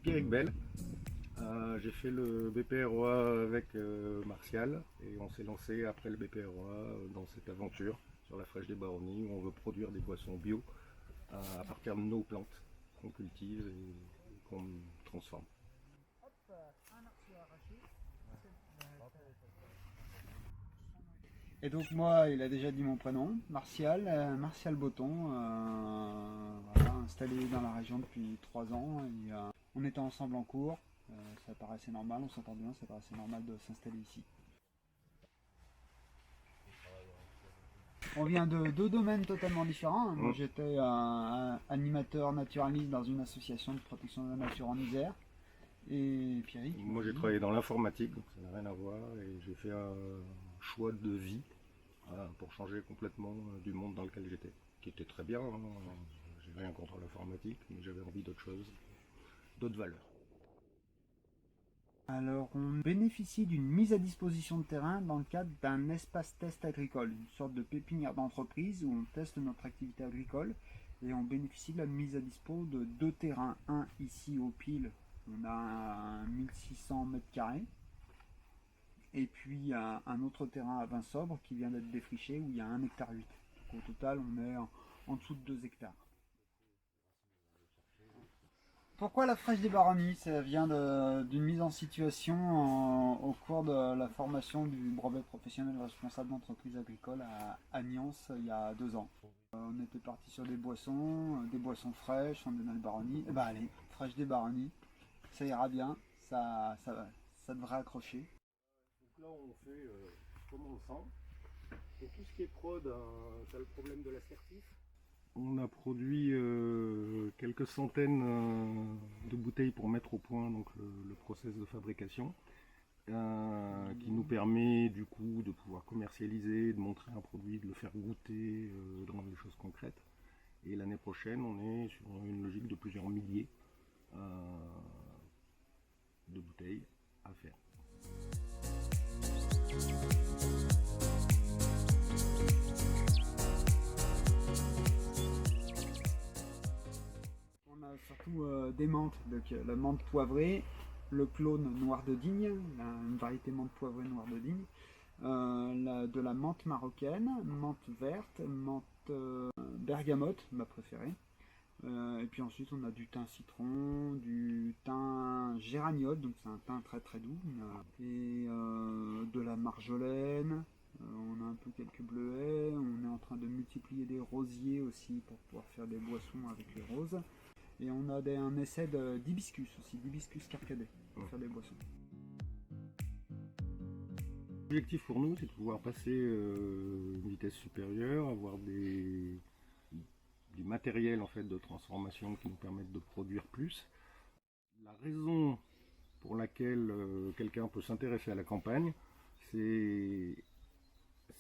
Pierrick Bell. J'ai fait le BPROA avec Martial et on s'est lancé après le BPROA dans cette aventure sur la Frêche des Baronnies où on veut produire des boissons bio à partir de nos plantes qu'on cultive et qu'on transforme. Et donc moi, il a déjà dit mon prénom, Martial, Martial Botton, voilà, installé dans la région depuis 3 ans. Et, on était ensemble en cours, ça paraissait normal, on s'entend bien, ça paraissait normal de s'installer ici. On vient de 2 domaines totalement différents. Moi j'étais animateur naturaliste dans une association de protection de la nature en Isère. Et Pierrick, moi j'ai travaillé dans l'informatique, donc ça n'a rien à voir, et j'ai fait un choix de vie pour changer complètement du monde dans lequel j'étais, qui était très bien, hein. J'ai rien contre l'informatique, mais j'avais envie d'autre chose, d'autres valeurs. Alors, on bénéficie d'une mise à disposition de terrain dans le cadre d'un espace test agricole, une sorte de pépinière d'entreprise où on teste notre activité agricole et on bénéficie de la mise à dispo de 2 terrains. Un ici au Pile, on a 1600 mètres carrés, et puis un autre terrain à Vinsobres qui vient d'être défriché où il y a 1,8 hectare. Donc, au total, on est en dessous de 2 hectares. Pourquoi la Frêche des Baronnies? Ça vient d'une mise en situation au cours de la formation du brevet professionnel responsable d'entreprise agricole à Nyons il y a 2 ans. On était parti sur des boissons fraîches, on est dans les Baronnies. Et ben allez, Frêche des Baronnies, ça ira bien, ça devrait accrocher. Donc là on fait comme on le sent. Et tout ce qui est prod, tu as le problème de l'assertif. On a produit quelques centaines de bouteilles pour mettre au point donc, le process de fabrication qui nous permet du coup de pouvoir commercialiser, de montrer un produit, de le faire goûter, de rendre les choses concrètes. Et l'année prochaine on est sur une logique de plusieurs milliers de bouteilles à faire. Surtout des menthes, donc la menthe poivrée, le clone noir de Digne, une variété menthe poivrée noir de Digne, de la menthe marocaine, menthe verte, menthe bergamote, ma préférée, et puis ensuite on a du thym citron, du thym géraniol, donc c'est un thym très très doux, et de la marjolaine. On a un peu quelques bleuets, on est en train de multiplier des rosiers aussi pour pouvoir faire des boissons avec les roses. Et on a un essai d'hibiscus aussi, d'hibiscus carcadé, pour faire des boissons. L'objectif pour nous, c'est de pouvoir passer une vitesse supérieure, avoir des matériels en fait, de transformation qui nous permettent de produire plus. La raison pour laquelle quelqu'un peut s'intéresser à la campagne, c'est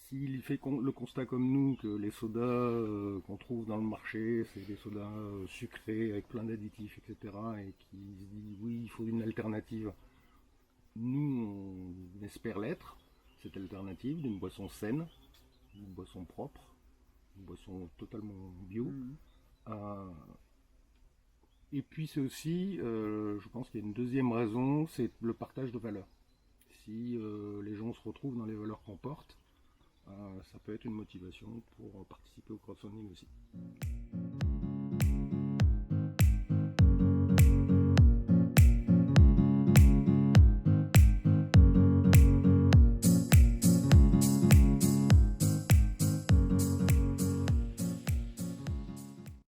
s'il fait le constat comme nous que les sodas qu'on trouve dans le marché, c'est des sodas sucrés avec plein d'additifs, etc. et qui se dit oui, il faut une alternative. Nous, on espère l'être, cette alternative d'une boisson saine, d'une boisson propre, une boisson totalement bio. Et puis c'est aussi, je pense qu'il y a une deuxième raison, c'est le partage de valeurs. Si les gens se retrouvent dans les valeurs qu'on porte, ça peut être une motivation pour participer au crowdfunding aussi.